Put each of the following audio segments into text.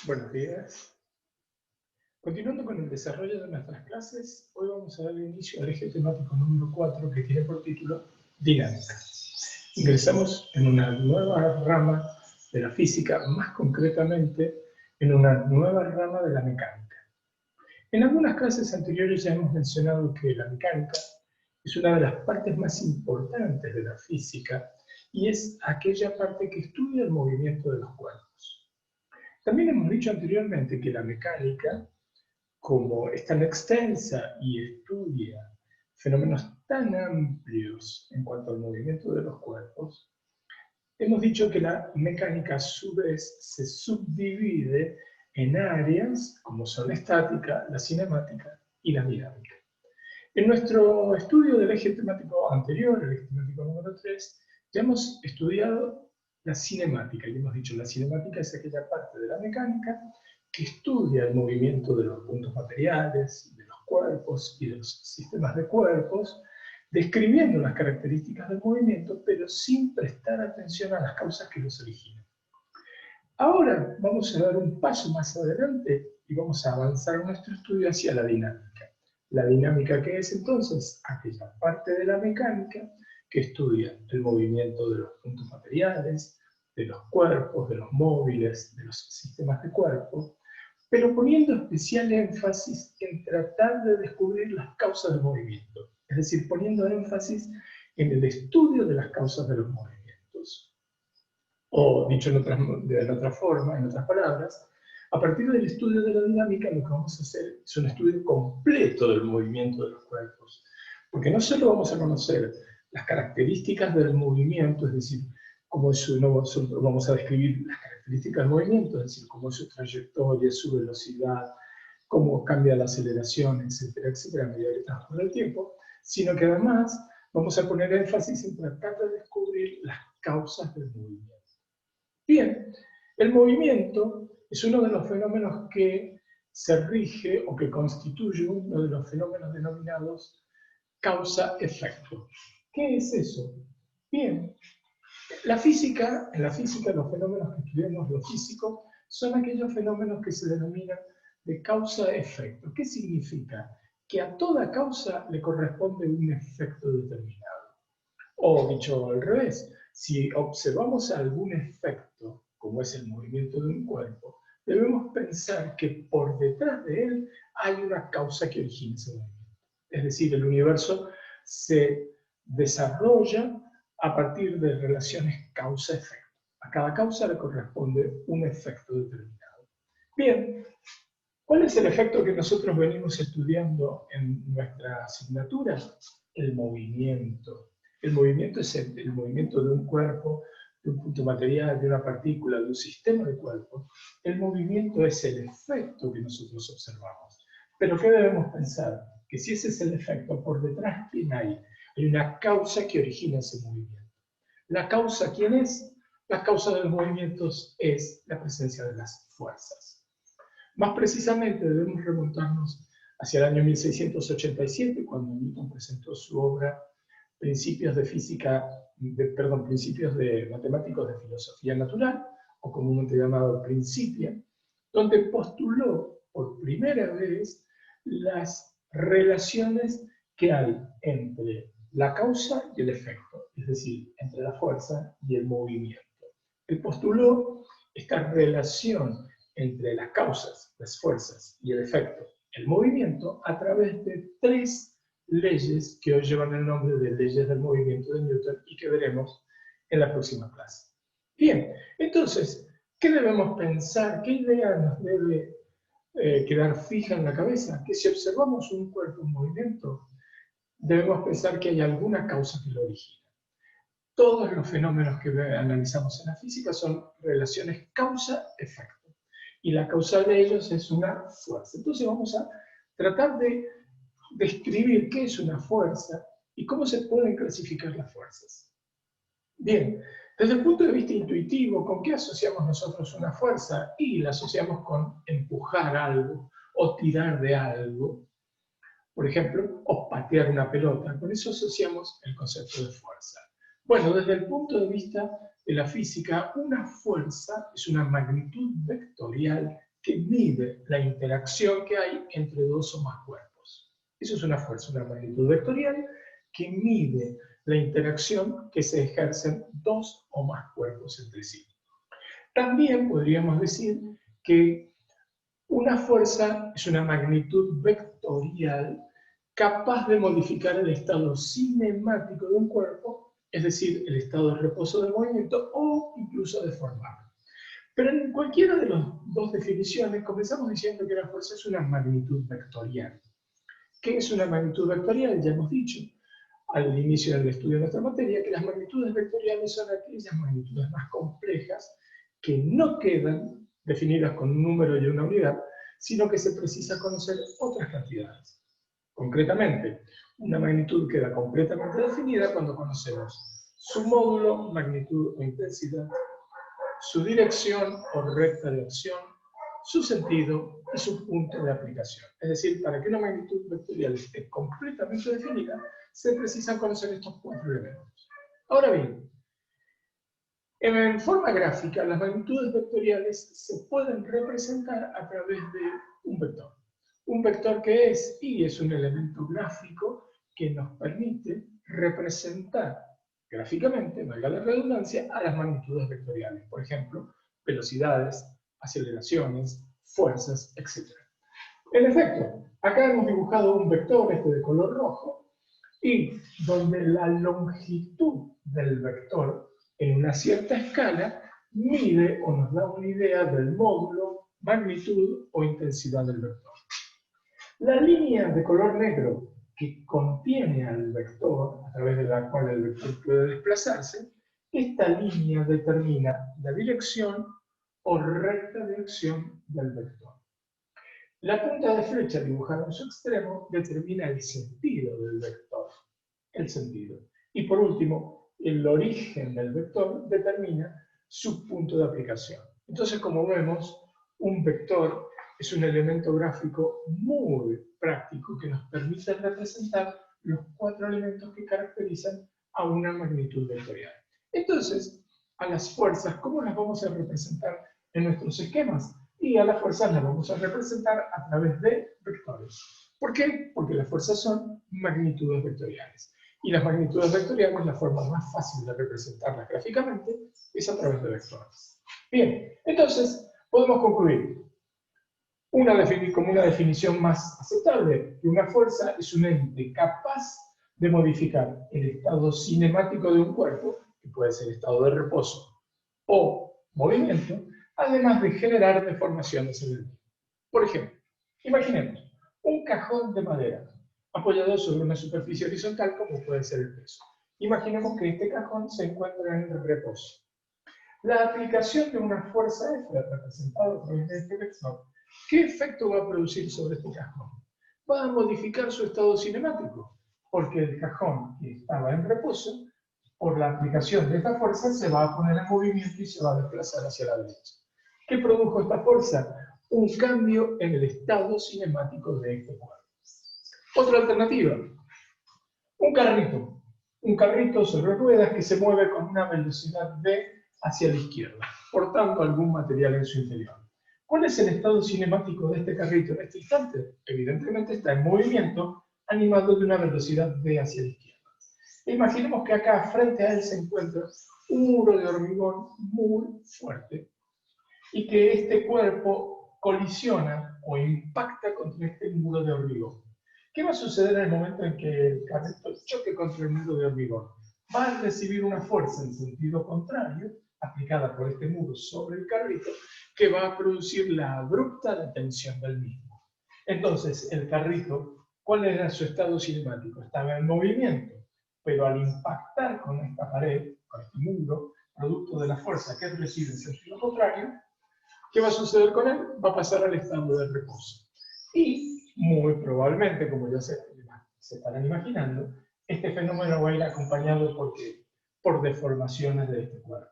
Buenos días. Continuando con el desarrollo de nuestras clases, hoy vamos a dar inicio al eje temático número 4 que tiene por título Dinámica. Ingresamos en una nueva rama de la física, más concretamente en una nueva rama de la mecánica. En algunas clases anteriores ya hemos mencionado que la mecánica es una de las partes más importantes de la física y es aquella parte que estudia el movimiento de los cuerpos. También hemos dicho anteriormente que la mecánica, como es tan extensa y estudia fenómenos tan amplios en cuanto al movimiento de los cuerpos, hemos dicho que la mecánica a su vez se subdivide en áreas como son la estática, la cinemática y la dinámica. En nuestro estudio del eje temático anterior, el eje temático número 3, ya hemos estudiado la cinemática, y hemos dicho que la cinemática es aquella parte de la mecánica que estudia el movimiento de los puntos materiales, de los cuerpos y de los sistemas de cuerpos, describiendo las características del movimiento, pero sin prestar atención a las causas que los originan. Ahora vamos a dar un paso más adelante y vamos a avanzar nuestro estudio hacia la dinámica. La dinámica, ¿qué es entonces? Aquella parte de la mecánica que estudia el movimiento de los puntos materiales, de los cuerpos, de los móviles, de los sistemas de cuerpo, pero poniendo especial énfasis en tratar de descubrir las causas del movimiento, es decir, poniendo énfasis en el estudio de las causas de los movimientos. O, dicho de otra forma, en otras palabras, a partir del estudio de la dinámica, lo que vamos a hacer es un estudio completo del movimiento de los cuerpos. Porque no solo vamos a conocer las características del movimiento, es decir, cómo vamos a describir las características del movimiento, es decir, cómo es su trayectoria, su velocidad, cómo cambia la aceleración, etcétera, etcétera, a medida que transcurre el tiempo, sino que además vamos a poner énfasis en tratar de descubrir las causas del movimiento. Bien, el movimiento es uno de los fenómenos que se rige o que constituye uno de los fenómenos denominados causa-efecto. ¿Qué es eso? Bien, en la física los fenómenos que estudiamos los físicos son aquellos fenómenos que se denominan de causa-efecto. ¿Qué significa? Que a toda causa le corresponde un efecto determinado. O dicho al revés, si observamos algún efecto, como es el movimiento de un cuerpo, debemos pensar que por detrás de él hay una causa que origina ese movimiento. Es decir, el universo se desarrolla a partir de relaciones causa-efecto. A cada causa le corresponde un efecto determinado. Bien, ¿cuál es el efecto que nosotros venimos estudiando en nuestra asignatura? El movimiento. El movimiento es el movimiento de un cuerpo, de un punto material, de una partícula, de un sistema de cuerpo. El movimiento es el efecto que nosotros observamos. Pero ¿qué debemos pensar? Que si ese es el efecto, por detrás, ¿quién hay? Hay una causa que origina ese movimiento. ¿La causa quién es? La causa de los movimientos es la presencia de las fuerzas. Más precisamente debemos remontarnos hacia el año 1687, cuando Newton presentó su obra Principios de matemáticos de filosofía natural, o comúnmente llamado Principia, donde postuló por primera vez las relaciones que hay entre la causa y el efecto, es decir, entre la fuerza y el movimiento. Él postuló esta relación entre las causas, las fuerzas y el efecto, el movimiento, a través de tres leyes que hoy llevan el nombre de leyes del movimiento de Newton y que veremos en la próxima clase. Bien, entonces, ¿qué debemos pensar? ¿Qué idea nos debe quedar fija en la cabeza? Que si observamos un cuerpo en movimiento, debemos pensar que hay alguna causa que lo origina. Todos los fenómenos que analizamos en la física son relaciones causa-efecto. Y la causa de ellos es una fuerza. Entonces vamos a tratar de describir qué es una fuerza y cómo se pueden clasificar las fuerzas. Bien, desde el punto de vista intuitivo, ¿con qué asociamos nosotros una fuerza? Y la asociamos con empujar algo o tirar de algo. Por ejemplo, o patear una pelota. Con eso asociamos el concepto de fuerza. Bueno, desde el punto de vista de la física, una fuerza es una magnitud vectorial que mide la interacción que hay entre dos o más cuerpos. Eso es una fuerza, una magnitud vectorial que mide la interacción que se ejercen dos o más cuerpos entre sí. También podríamos decir que una fuerza es una magnitud vectorial capaz de modificar el estado cinemático de un cuerpo, es decir, el estado de reposo del movimiento o incluso deformarlo. Pero en cualquiera de las dos definiciones comenzamos diciendo que la fuerza es una magnitud vectorial. ¿Qué es una magnitud vectorial? Ya hemos dicho al inicio del estudio de nuestra materia que las magnitudes vectoriales son aquellas magnitudes más complejas que no quedan definidas con un número y una unidad, sino que se precisa conocer otras cantidades. Concretamente, una magnitud queda completamente definida cuando conocemos su módulo, magnitud o intensidad, su dirección o recta de acción, su sentido y su punto de aplicación. Es decir, para que una magnitud vectorial esté completamente definida, se precisan conocer estos cuatro elementos. Ahora bien, en forma gráfica, las magnitudes vectoriales se pueden representar a través de un vector. Un vector que es, y es un elemento gráfico que nos permite representar gráficamente, valga la redundancia, a las magnitudes vectoriales. Por ejemplo, velocidades, aceleraciones, fuerzas, etc. En efecto, acá hemos dibujado un vector, este de color rojo, y donde la longitud del vector en una cierta escala mide o nos da una idea del módulo, magnitud o intensidad del vector. La línea de color negro que contiene al vector, a través de la cual el vector puede desplazarse, esta línea determina la dirección o recta de acción del vector. La punta de flecha dibujada en su extremo determina el sentido del vector, el sentido. Y por último, el origen del vector determina su punto de aplicación. Entonces, como vemos, un vector es un elemento gráfico muy práctico que nos permite representar los cuatro elementos que caracterizan a una magnitud vectorial. Entonces, a las fuerzas, ¿cómo las vamos a representar en nuestros esquemas? Y a las fuerzas las vamos a representar a través de vectores. ¿Por qué? Porque las fuerzas son magnitudes vectoriales. Y las magnitudes vectoriales, la forma más fácil de representarlas gráficamente es a través de vectores. Bien, entonces podemos concluir como una definición más aceptable, que una fuerza es un ente capaz de modificar el estado cinemático de un cuerpo, que puede ser estado de reposo o movimiento, además de generar deformaciones en el mismo. Por ejemplo, imaginemos un cajón de madera apoyado sobre una superficie horizontal como puede ser el peso. Imaginemos que este cajón se encuentra en reposo. La aplicación de una fuerza F representada a través de este vector, ¿qué efecto va a producir sobre este cajón? Va a modificar su estado cinemático, porque el cajón que estaba en reposo, por la aplicación de esta fuerza, se va a poner en movimiento y se va a desplazar hacia la derecha. ¿Qué produjo esta fuerza? Un cambio en el estado cinemático de este cuerpo. Otra alternativa, un carrito. Un carrito sobre ruedas que se mueve con una velocidad v hacia la izquierda, portando algún material en su interior. ¿Cuál es el estado cinemático de este carrito en este instante? Evidentemente está en movimiento, animado de una velocidad v hacia la izquierda. Imaginemos que acá frente a él se encuentra un muro de hormigón muy fuerte y que este cuerpo colisiona o impacta contra este muro de hormigón. ¿Qué va a suceder en el momento en que el carrito choque contra el muro de hormigón? Va a recibir una fuerza en sentido contrario, aplicada por este muro sobre el carrito, que va a producir la abrupta detención del mismo. Entonces, el carrito, ¿cuál era su estado cinemático? Estaba en movimiento, pero al impactar con esta pared, con este muro, producto de la fuerza que recibe en sentido contrario, ¿qué va a suceder con él? Va a pasar al estado de reposo. Y muy probablemente, como ya se estarán imaginando, este fenómeno va a ir acompañado por deformaciones de este cuerpo.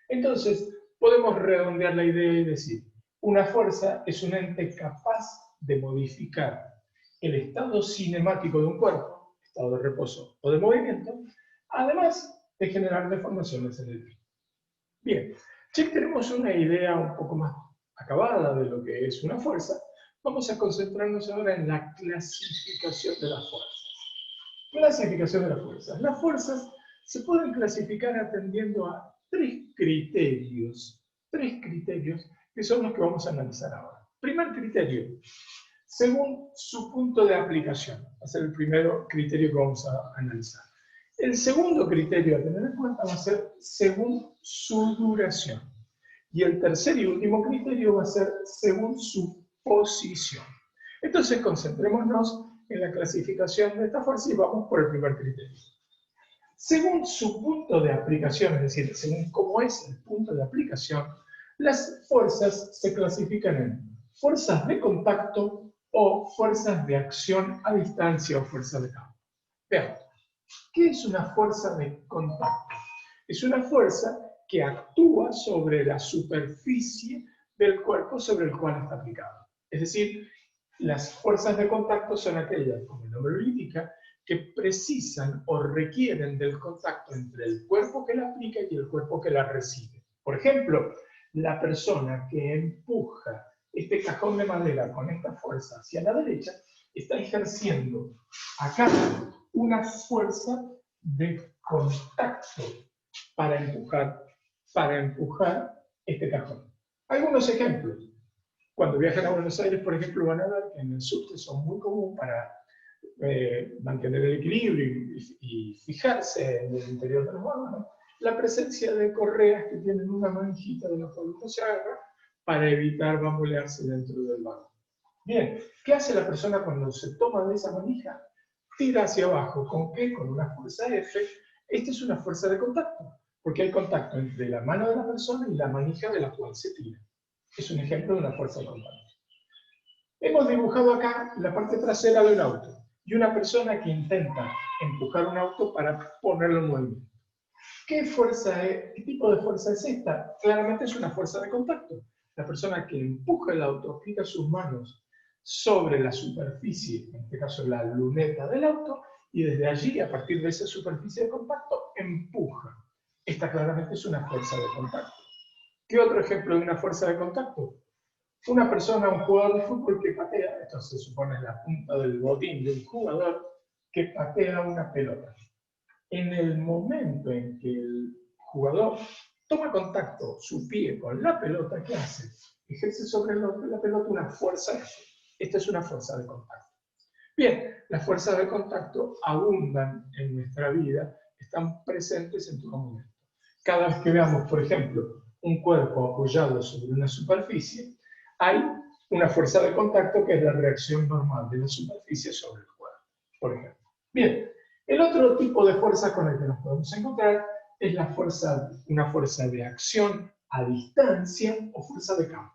Entonces, podemos redondear la idea y decir, una fuerza es un ente capaz de modificar el estado cinemático de un cuerpo, estado de reposo o de movimiento, además de generar deformaciones en el mismo. Bien, ya que tenemos una idea un poco más acabada de lo que es una fuerza, vamos a concentrarnos ahora en la clasificación de las fuerzas. Clasificación de las fuerzas. Las fuerzas se pueden clasificar atendiendo a tres criterios que son los que vamos a analizar ahora. Primer criterio, según su punto de aplicación. Va a ser el primer criterio que vamos a analizar. El segundo criterio a tener en cuenta va a ser según su duración. Y el tercer y último criterio va a ser según su posición. Entonces, concentrémonos en la clasificación de esta fuerza y vamos por el primer criterio. Según su punto de aplicación, es decir, según cómo es el punto de aplicación, las fuerzas se clasifican en fuerzas de contacto o fuerzas de acción a distancia o fuerzas de campo. Veamos, ¿qué es una fuerza de contacto? Es una fuerza que actúa sobre la superficie del cuerpo sobre el cual está aplicada. Es decir, las fuerzas de contacto son aquellas, como el nombre lo indica, que precisan o requieren del contacto entre el cuerpo que la aplica y el cuerpo que la recibe. Por ejemplo, la persona que empuja este cajón de madera con esta fuerza hacia la derecha está ejerciendo acá una fuerza de contacto para empujar este cajón. Algunos ejemplos. Cuando viajan a Buenos Aires, por ejemplo, van a ver que en el subte son muy comunes para mantener el equilibrio y fijarse en el interior de los vagones, la presencia de correas que tienen una manijita de la cual uno se agarra para evitar bambolearse dentro del vagón. Bien, ¿qué hace la persona cuando se toma de esa manija? Tira hacia abajo. ¿Con qué? Con una fuerza F. Esta es una fuerza de contacto, porque hay contacto entre la mano de la persona y la manija de la cual se tira. Es un ejemplo de una fuerza de contacto. Hemos dibujado acá la parte trasera de un auto y una persona que intenta empujar un auto para ponerlo en movimiento. ¿Qué tipo de fuerza es esta? Claramente es una fuerza de contacto. La persona que empuja el auto aplica sus manos sobre la superficie, en este caso la luneta del auto, y desde allí, a partir de esa superficie de contacto, empuja. Esta claramente es una fuerza de contacto. ¿Qué otro ejemplo de una fuerza de contacto? Una persona, un jugador de fútbol que patea, esto se supone la punta del botín de un jugador, que patea una pelota. En el momento en que el jugador toma contacto su pie con la pelota, ¿qué hace? Ejerce sobre la pelota una fuerza F. Esta es una fuerza de contacto. Bien, las fuerzas de contacto abundan en nuestra vida, están presentes en todo momento. Cada vez que veamos, por ejemplo, un cuerpo apoyado sobre una superficie, hay una fuerza de contacto que es la reacción normal de la superficie sobre el cuerpo, por ejemplo. Bien, el otro tipo de fuerza con el que nos podemos encontrar es una fuerza de acción a distancia o fuerza de campo.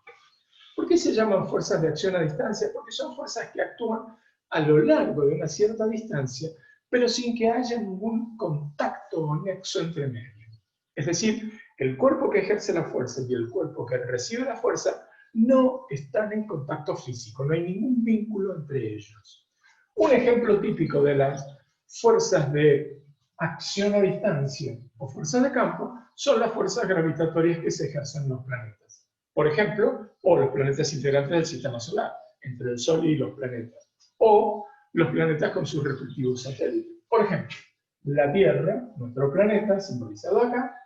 ¿Por qué se llaman fuerzas de acción a distancia? Porque son fuerzas que actúan a lo largo de una cierta distancia, pero sin que haya ningún contacto o nexo entre medio. Es decir, el cuerpo que ejerce la fuerza y el cuerpo que recibe la fuerza no están en contacto físico, no hay ningún vínculo entre ellos. Un ejemplo típico de las fuerzas de acción a distancia o fuerzas de campo son las fuerzas gravitatorias que se ejercen en los planetas. Por ejemplo, o los planetas integrantes del sistema solar, entre el Sol y los planetas, o los planetas con sus respectivos satélites. Por ejemplo, la Tierra, nuestro planeta, simbolizado acá,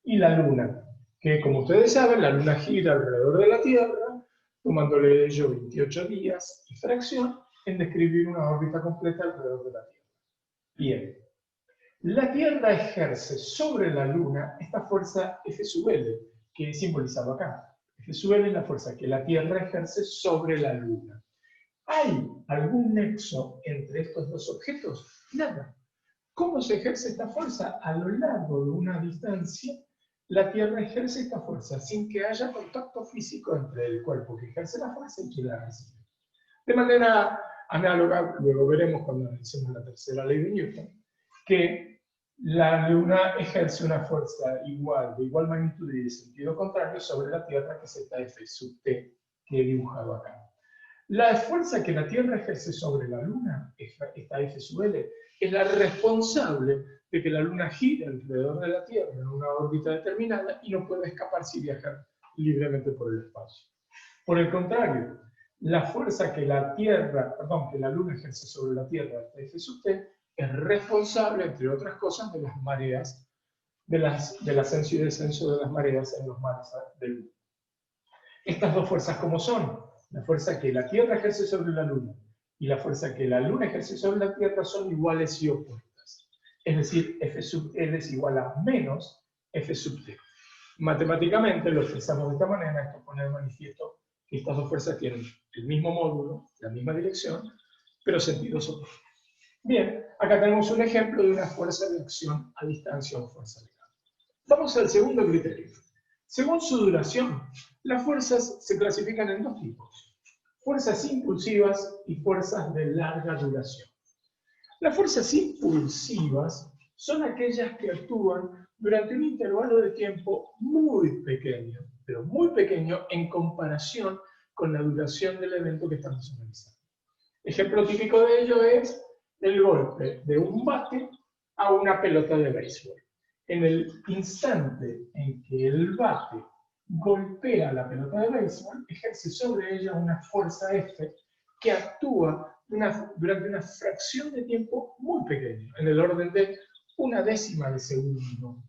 y la Luna, que como ustedes saben, la Luna gira alrededor de la Tierra, tomándole ello 28 días y fracción en describir una órbita completa alrededor de la Tierra. Bien, la Tierra ejerce sobre la Luna esta fuerza F sub L, que es simbolizado acá. F sub L es la fuerza que la Tierra ejerce sobre la Luna. ¿Hay algún nexo entre estos dos objetos? Nada. ¿Cómo se ejerce esta fuerza? A lo largo de una distancia, la Tierra ejerce esta fuerza sin que haya contacto físico entre el cuerpo que ejerce la fuerza y quien la recibe. De manera análoga, luego veremos cuando analicemos la tercera ley de Newton, que la Luna ejerce una fuerza igual, de igual magnitud y de sentido contrario sobre la Tierra, que es esta F sub T que he dibujado acá. La fuerza que la Tierra ejerce sobre la Luna, esta F sub L, es la responsable de que la Luna gira alrededor de la Tierra en una órbita determinada y no puede escaparse y viajar libremente por el espacio. Por el contrario, la fuerza que la Luna ejerce sobre la Tierra, F sub t, es responsable, entre otras cosas, de las mareas, del ascenso y descenso de las mareas en los mares del mundo. Estas dos fuerzas, ¿cómo son? La fuerza que la Tierra ejerce sobre la Luna y la fuerza que la Luna ejerce sobre la Tierra son iguales y opuestas. Es decir, F sub L es igual a menos F sub T. Matemáticamente lo expresamos de esta manera. Esto pone de manifiesto que estas dos fuerzas tienen el mismo módulo, la misma dirección, pero sentidos opuestos. Bien, acá tenemos un ejemplo de una fuerza de acción a distancia o fuerza legal. Vamos al segundo criterio. Según su duración, las fuerzas se clasifican en dos tipos: fuerzas impulsivas y fuerzas de larga duración. Las fuerzas impulsivas son aquellas que actúan durante un intervalo de tiempo muy pequeño, pero muy pequeño en comparación con la duración del evento que estamos analizando. Ejemplo típico de ello es el golpe de un bate a una pelota de béisbol. En el instante en que el bate golpea la pelota de béisbol, ejerce sobre ella una fuerza F que actúa durante una fracción de tiempo muy pequeño, en el orden de una décima de segundo.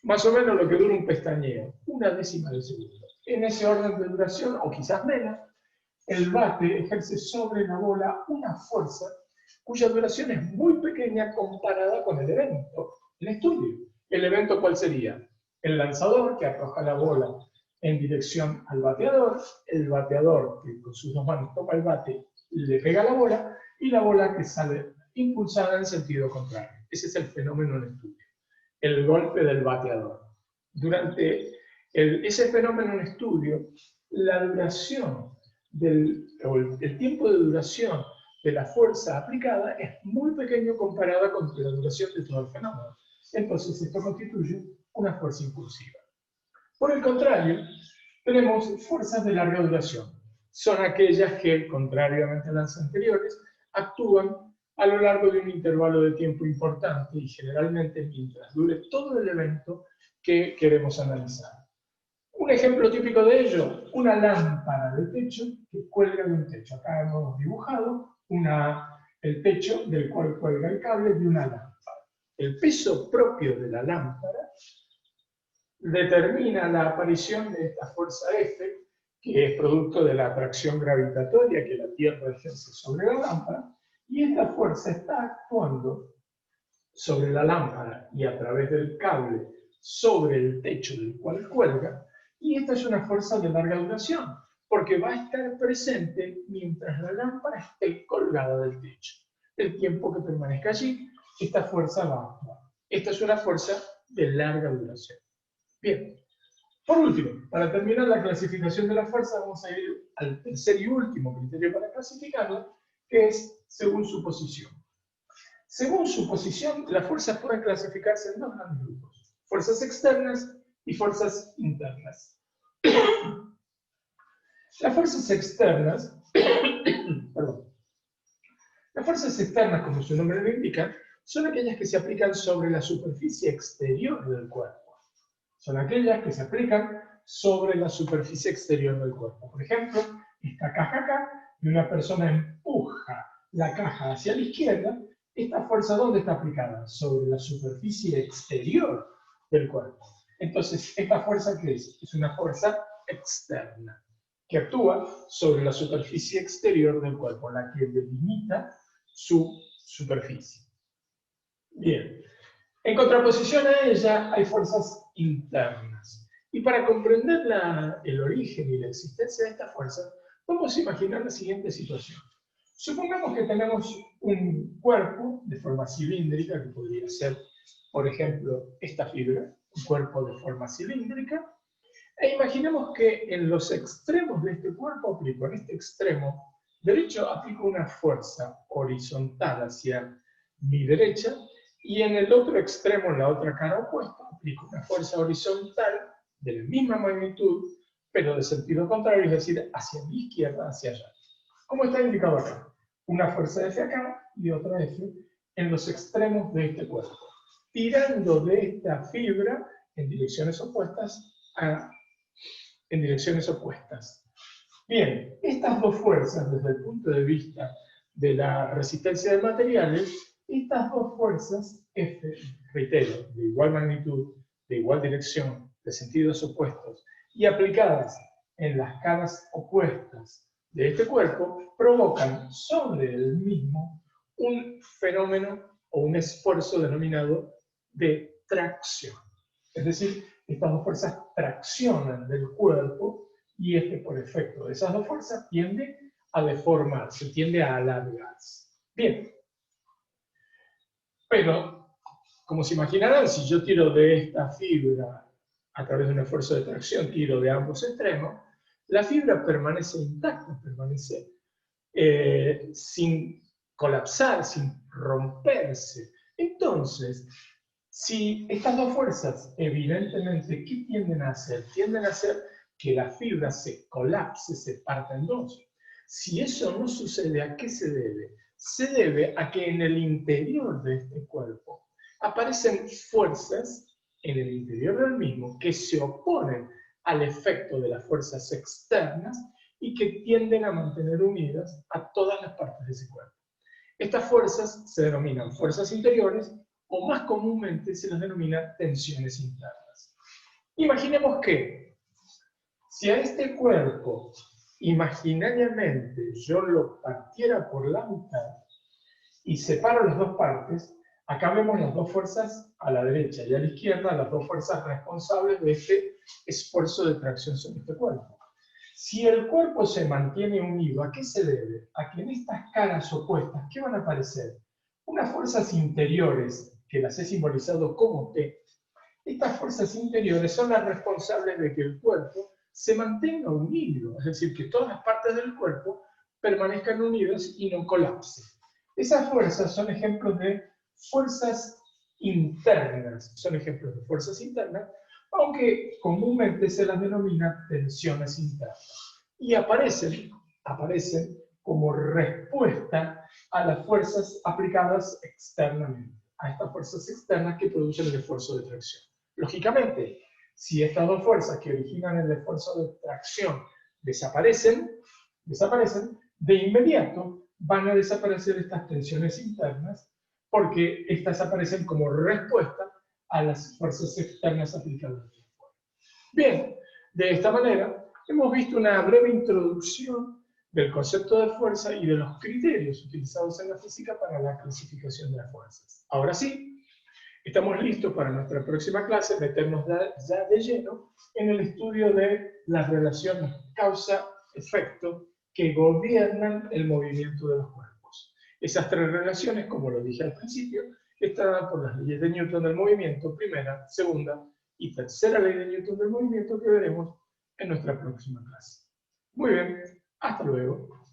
Más o menos lo que dura un pestañeo, una décima de segundo. En ese orden de duración, o quizás menos, el bate ejerce sobre la bola una fuerza cuya duración es muy pequeña comparada con el evento en estudio. ¿El evento cuál sería? El lanzador que arroja la bola en dirección al bateador, el bateador que con sus dos manos toma el bate, le pega a la bola, y la bola que sale impulsada en sentido contrario. Ese es el fenómeno en estudio, el golpe del bateador. Durante ese fenómeno en estudio, la duración el tiempo de duración de la fuerza aplicada es muy pequeño comparada con la duración de todo el fenómeno. Entonces esto constituye una fuerza impulsiva. Por el contrario, tenemos fuerzas de larga duración. Son aquellas que, contrariamente a las anteriores, actúan a lo largo de un intervalo de tiempo importante y generalmente mientras dure todo el evento que queremos analizar. Un ejemplo típico de ello, una lámpara de techo que cuelga de un techo. Acá hemos dibujado el techo del cual cuelga el cable de una lámpara. El peso propio de la lámpara determina la aparición de esta fuerza F, que es producto de la atracción gravitatoria que la Tierra ejerce sobre la lámpara, y esta fuerza está actuando sobre la lámpara y a través del cable sobre el techo del cual cuelga, y esta es una fuerza de larga duración, porque va a estar presente mientras la lámpara esté colgada del techo. El tiempo que permanezca allí, esta fuerza va a actuar. Esta es una fuerza de larga duración. Bien, por último, para terminar la clasificación de la fuerza, vamos a ir al tercer y último criterio para clasificarla, que es según su posición. Según su posición, las fuerzas pueden clasificarse en dos grandes grupos: fuerzas externas y fuerzas internas. Las fuerzas externas, las fuerzas externas, como su nombre lo indica, son aquellas que se aplican sobre la superficie exterior del cuerpo. Son aquellas que se aplican sobre la superficie exterior del cuerpo. Por ejemplo, esta caja acá, y una persona empuja la caja hacia la izquierda, esta fuerza, ¿dónde está aplicada? Sobre la superficie exterior del cuerpo. Entonces, ¿esta fuerza qué es? Es una fuerza externa, que actúa sobre la superficie exterior del cuerpo, la que delimita su superficie. Bien. En contraposición a ella, hay fuerzas internas. Y para comprender el origen y la existencia de esta fuerza, vamos a imaginar la siguiente situación. Supongamos que tenemos un cuerpo de forma cilíndrica, que podría ser, por ejemplo, esta fibra, un cuerpo de forma cilíndrica, e imaginemos que en los extremos de este cuerpo aplico, en este extremo derecho aplico una fuerza horizontal hacia mi derecha, y en el otro extremo, en la otra cara opuesta, aplico una fuerza horizontal de la misma magnitud, pero de sentido contrario, es decir, hacia mi izquierda, hacia allá. ¿Cómo está indicado acá? Una fuerza F acá y otra F en los extremos de este cuerpo. tirando de esta fibra en direcciones opuestas. Bien, estas dos fuerzas, desde el punto de vista de la resistencia de materiales, estas dos fuerzas, F, reitero, de igual magnitud, de igual dirección, de sentidos opuestos, y aplicadas en las caras opuestas de este cuerpo, provocan sobre el mismo un fenómeno o un esfuerzo denominado de tracción. Es decir, estas dos fuerzas traccionan del cuerpo y por efecto de esas dos fuerzas tiende a deformarse, tiende a alargarse. Bien, pero como se imaginarán, si yo tiro de esta fibra a través de un esfuerzo de tracción, tiro de ambos extremos, la fibra permanece intacta, permanece sin colapsar, sin romperse. Entonces, si estas dos fuerzas, evidentemente, ¿qué tienden a hacer? Tienden a hacer que la fibra se colapse, se parta en dos. Si eso no sucede, ¿a qué se debe? Se debe a que en el interior de este cuerpo aparecen fuerzas en el interior del mismo que se oponen al efecto de las fuerzas externas y que tienden a mantener unidas a todas las partes de ese cuerpo. Estas fuerzas se denominan fuerzas interiores o más comúnmente se las denomina tensiones internas. Imaginemos que si a este cuerpo imaginariamente yo lo partiera por la mitad y separo las dos partes, acá vemos las dos fuerzas a la derecha y a la izquierda, las dos fuerzas responsables de este esfuerzo de tracción sobre este cuerpo. Si el cuerpo se mantiene unido, ¿a qué se debe? A que en estas caras opuestas, ¿qué van a aparecer? Unas fuerzas interiores, que las he simbolizado como T. Estas fuerzas interiores son las responsables de que el cuerpo se mantenga unido, es decir, que todas las partes del cuerpo permanezcan unidas y no colapsen. Esas fuerzas son ejemplos de fuerzas internas, aunque comúnmente se las denomina tensiones internas. Y aparecen como respuesta a las fuerzas aplicadas externamente, a estas fuerzas externas que producen el esfuerzo de tracción. Lógicamente, si estas dos fuerzas que originan el esfuerzo de tracción desaparecen, de inmediato van a desaparecer estas tensiones internas porque estas aparecen como respuesta a las fuerzas externas aplicadas. Bien, de esta manera hemos visto una breve introducción del concepto de fuerza y de los criterios utilizados en la física para la clasificación de las fuerzas. Ahora sí, estamos listos para nuestra próxima clase, meternos ya de lleno en el estudio de las relaciones causa-efecto que gobiernan el movimiento de los cuerpos. Esas tres relaciones, como lo dije al principio, están dadas por las leyes de Newton del movimiento, primera, segunda y tercera ley de Newton del movimiento que veremos en nuestra próxima clase. Muy bien, hasta luego.